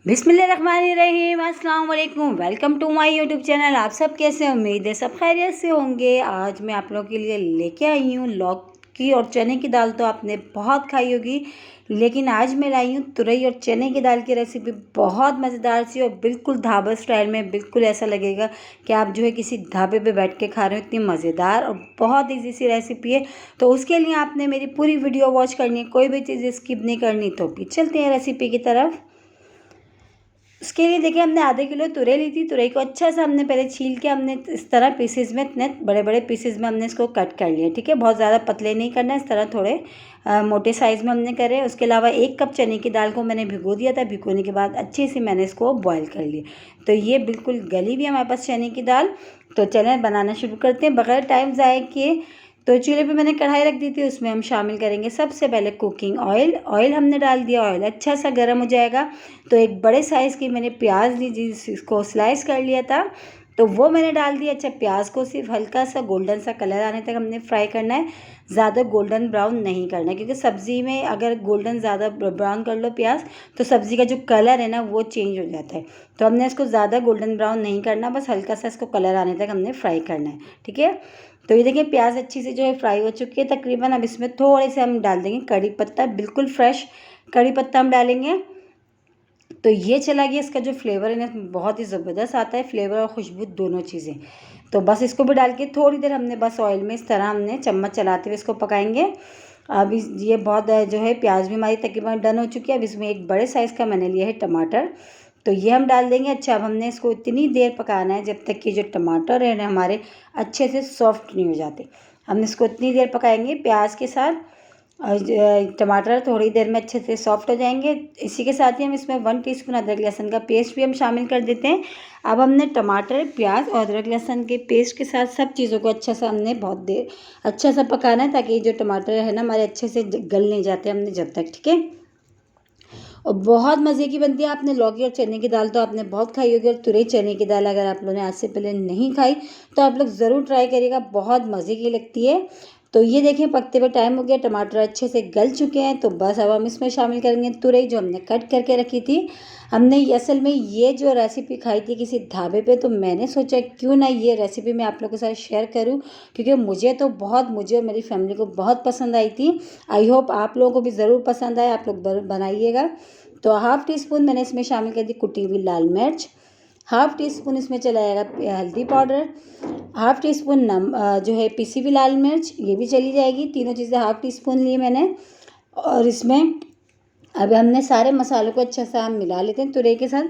बिस्मिल्लाहिर्रहमानिर्रहीम, अस्सलाम वालेकुम। Welcome to my YouTube channel. आप सब कैसे हैं? उम्मीद है सब खैरियत से होंगे। आज मैं आप लोगों के लिए लेके आई हूँ लौकी और चने की दाल। तो आपने बहुत खाई होगी, लेकिन आज मैं लाई हूँ तुरई और चने की दाल की रेसिपी। बहुत मज़ेदार सी और बिल्कुल ढाबा स्टाइल में। बिल्कुल ऐसा लगेगा कि आप जो है किसी ढाबे पे बैठ के खा रहे हो। इतनी मज़ेदार और बहुत ईजी सी रेसिपी है। तो उसके लिए आपने मेरी पूरी वीडियो वॉच करनी है, कोई भी चीज़ स्किप नहीं करनी। तो भी चलते हैं रेसिपी की तरफ। उसके लिए देखिए, हमने आधे किलो तुरई ली थी। तुरई को अच्छा सा हमने पहले छील के हमने इस तरह पीसेस में, इतने बड़े बड़े पीसेस में हमने इसको कट कर लिया। ठीक है, बहुत ज़्यादा पतले नहीं करना, इस तरह थोड़े मोटे साइज़ में हमने करे। उसके अलावा 1 कप चने की दाल को मैंने भिगो दिया था। भिगोने के बाद अच्छे से मैंने इसको बॉयल कर लिया। तो ये बिल्कुल गली भी हमारे पास चने की दाल। तो चलें बनाना शुरू करते हैं बगैर टाइम ज़ाया किए। तो चूल्हे पे मैंने कढ़ाई रख दी थी, उसमें हम शामिल करेंगे सबसे पहले कुकिंग ऑयल। ऑयल हमने डाल दिया, ऑयल अच्छा सा गर्म हो जाएगा तो एक बड़े साइज़ की मैंने प्याज ली, जिसको स्लाइस कर लिया था, तो वो मैंने डाल दिया। अच्छा, प्याज को सिर्फ हल्का सा गोल्डन सा कलर आने तक हमने फ्राई करना है, ज़्यादा गोल्डन ब्राउन नहीं करना है, क्योंकि सब्ज़ी में अगर गोल्डन ज़्यादा ब्राउन कर लो प्याज, तो सब्ज़ी का जो कलर है ना वो चेंज हो जाता है। तो हमने इसको ज़्यादा गोल्डन ब्राउन नहीं करना, बस हल्का सा इसको कलर आने तक हमने फ्राई करना है। ठीक है, तो ये देखिए प्याज अच्छी से जो है फ्राई हो चुकी है तकरीबन। अब इसमें थोड़े से हम डाल देंगे कड़ी पत्ता, बिल्कुल फ्रेश कड़ी पत्ता हम डालेंगे। तो ये चला गया, इसका जो फ्लेवर है ना बहुत ही ज़बरदस्त आता है, फ्लेवर और खुशबू दोनों चीज़ें। तो बस इसको भी डाल के थोड़ी देर हमने बस ऑयल में इस तरह हमने चम्मच चलाते हुए इसको पकाएंगे। अब ये बहुत जो है प्याज भी हमारी तकरीबन डन हो चुकी है। अब इसमें एक बड़े साइज़ का मैंने लिया है टमाटर, तो ये हम डाल देंगे। अच्छा, अब हमने इसको इतनी देर पकाना है जब तक कि जो टमाटर है ना हमारे अच्छे से सॉफ्ट नहीं हो जाते। हमने इसको इतनी देर पकाएंगे प्याज के साथ, और टमाटर थोड़ी देर में अच्छे से सॉफ्ट हो जाएंगे। इसी के साथ ही हम इसमें 1 टीस्पून अदरक लहसुन का पेस्ट भी हम शामिल कर देते हैं। अब हमने टमाटर, प्याज और अदरक लहसुन के पेस्ट के साथ सब चीज़ों को अच्छा सा हमने बहुत देर अच्छा सा पकाना है, ताकि जो टमाटर है ना हमारे अच्छे से गल नहीं जाते हमने जब तक। ठीक है, और बहुत मज़े की बनती है। आपने लौकी और चने की दाल तो आपने बहुत खाई होगी, और तुरई चने की दाल अगर आप लोगों ने आज से पहले नहीं खाई तो आप लोग ज़रूर ट्राई करिएगा, बहुत मज़े की लगती है। तो ये देखें पकते हुए टाइम हो गया, टमाटर अच्छे से गल चुके हैं। तो बस अब हम इसमें शामिल करेंगे तुरई जो हमने कट करके रखी थी। हमने असल में ये जो रेसिपी खाई थी किसी ढाबे पे, तो मैंने सोचा क्यों ना ये रेसिपी मैं आप लोगों के साथ शेयर करूं, क्योंकि मुझे और मेरी फैमिली को बहुत पसंद आई थी। आई होप आप लोगों को भी ज़रूर पसंद आए, आप लोग बनाइएगा। तो हाफ़ टी स्पून मैंने इसमें शामिल कर दी कुटी हुई लाल मिर्च। हाफ़ टी स्पून इसमें चला जाएगा हल्दी पाउडर। हाफ़ टी स्पून जो है पिसी हुई लाल मिर्च, ये भी चली जाएगी। तीनों चीज़ें हाफ़ टी स्पून ली मैंने। और इसमें अब हमने सारे मसालों को अच्छा सा हम मिला लेते हैं तुरई के साथ।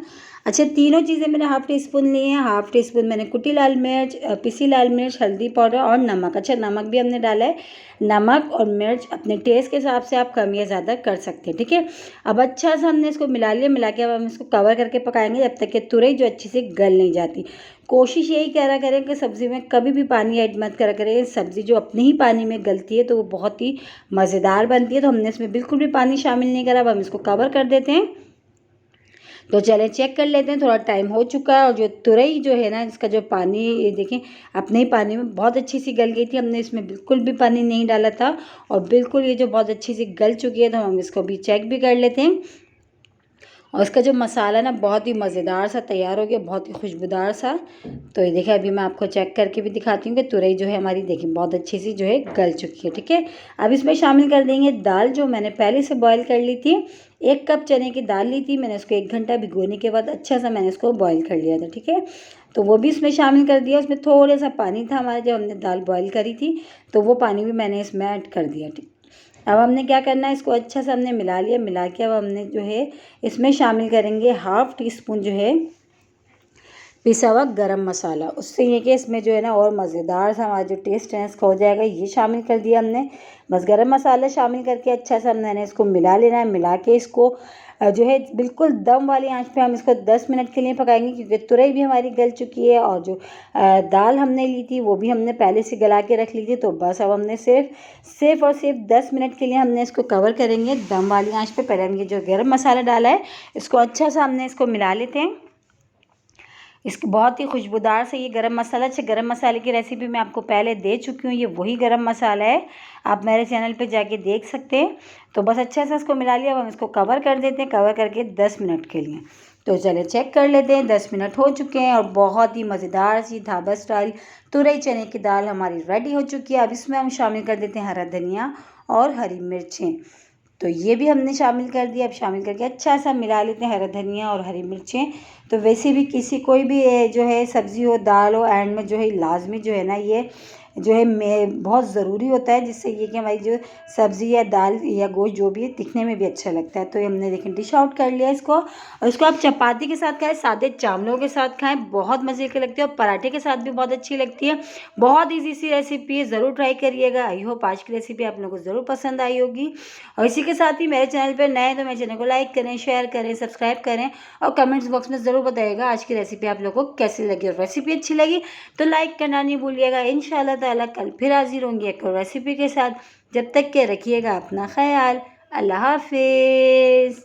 अच्छा, तीनों चीज़ें मैंने हाफ़ टी स्पून ली हैं। हाफ़ टी स्पून मैंने कुटी लाल मिर्च, पिसी लाल मिर्च, हल्दी पाउडर और नमक। अच्छा, नमक भी हमने डाला है। नमक और मिर्च अपने टेस्ट के हिसाब से आप कम या ज़्यादा कर सकते हैं। ठीक है, अब अच्छा सा हमने इसको मिला लिया। मिला के अब हम इसको कवर करके पकाएंगे जब तक कि तुरई जो अच्छे से गल नहीं जाती। कोशिश यही करा करें कि सब्ज़ी में कभी भी पानी ऐड मत करा करें। सब्ज़ी जो अपने ही पानी में गलती है तो वो बहुत ही मज़ेदार बनती है। तो हमने इसमें बिल्कुल भी पानी शामिल नहीं करा। अब हम इसको कवर कर देते हैं। तो चलें चेक कर लेते हैं, थोड़ा टाइम हो चुका है। और जो तुरई जो है ना, इसका जो पानी ये देखें अपने ही पानी में बहुत अच्छी सी गल गई थी। हमने इसमें बिल्कुल भी पानी नहीं डाला था, और बिल्कुल ये जो बहुत अच्छी सी गल चुकी है। तो हम इसको भी चेक भी कर लेते हैं। और इसका जो मसाला ना बहुत ही मज़ेदार सा तैयार हो गया, बहुत ही खुशबूदार सा। तो ये देखिए, अभी मैं आपको चेक करके भी दिखाती हूँ कि तुरई जो है हमारी देखिए बहुत अच्छी सी जो है गल चुकी है। ठीक है, अब इसमें शामिल कर देंगे दाल जो मैंने पहले से बॉईल कर ली थी। 1 कप चने की दाल ली थी मैंने, उसको 1 घंटा भिगोने के बाद अच्छा सा मैंने इसको बॉईल कर लिया था। ठीक है, तो वो भी इसमें शामिल कर दिया। उसमें थोड़ा सा पानी था हमारा, जब हमने दाल बॉईल करी थी, तो वो पानी भी मैंने इसमें ऐड कर दिया। ठीक, अब हमने क्या करना है, इसको अच्छा सा हमने मिला लिया। मिला के अब हमने जो है इसमें शामिल करेंगे हाफ़ टी स्पून जो है पिसा हुआ गरम मसाला। उससे ये कि इसमें जो है ना और मज़ेदार सा हमारा जो टेस्ट है इसका हो जाएगा। ये शामिल कर दिया हमने। बस गरम मसाला शामिल करके अच्छा सा मैंने इसको मिला लेना है। मिला के इसको जो है बिल्कुल दम वाली आंच पे हम इसको 10 मिनट के लिए पकाएंगे, क्योंकि तुरई भी हमारी गल चुकी है, और जो दाल हमने ली थी वो भी हमने पहले से गला के रख ली थी। तो बस अब हमने सिर्फ 10 मिनट के लिए हमने इसको कवर करेंगे दम वाली आंच पे। पहले हम ये जो गरम मसाला डाला है इसको अच्छा सा हमने इसको मिला लेते हैं। इसकी बहुत ही खुशबूदार से ये गरम मसाला, अच्छा गरम मसाले की रेसिपी मैं आपको पहले दे चुकी हूँ, ये वही गरम मसाला है, आप मेरे चैनल पे जाके देख सकते हैं। तो बस अच्छा सा इसको मिला लिया। अब हम इसको कवर कर देते हैं, कवर करके 10 मिनट के लिए। तो चले चेक कर लेते हैं। 10 मिनट हो चुके हैं और बहुत ही मज़ेदार सी ढाबा स्टाइल तुरई चने की दाल हमारी रेडी हो चुकी है। अब इसमें हम शामिल कर देते हैं हरा धनिया और हरी मिर्चें। तो ये भी हमने शामिल कर दिया। अब शामिल करके अच्छा सा मिला लेते हैं हरा धनिया और हरी मिर्चें। तो वैसे भी किसी कोई भी जो है सब्ज़ी हो दाल हो एंड में जो है लाजमी जो है ना ये जो है मैं बहुत ज़रूरी होता है, जिससे ये कि हमारी जो सब्ज़ी या दाल या गोश्त जो भी है दिखने में भी अच्छा लगता है। तो ये हमने देखें डिश आउट कर लिया इसको, और इसको आप चपाती के साथ खाएं, सादे चावलों के साथ खाएं, बहुत मज़े के लगते हैं और पराठे के साथ भी बहुत अच्छी लगती है। बहुत ईजी सी रेसिपी है, ज़रूर ट्राई करिएगा। आई होप आज की रेसिपी आप लोगों को ज़रूर पसंद आई होगी। और इसी के साथ ही मेरे चैनल पर नए तो मेरे चैनल को लाइक करें, शेयर करें, सब्सक्राइब करें और कमेंट्स बॉक्स में ज़रूर बताइएगा आज की रेसिपी आप लोगों को कैसी लगी। और रेसिपी अच्छी लगी तो लाइक करना नहीं भूलिएगा। इंशाल्लाह ताला कल फिर हाजिर होंगी एक और रेसिपी के साथ। जब तक के रखिएगा अपना ख्याल। अल्लाह हाफिज़।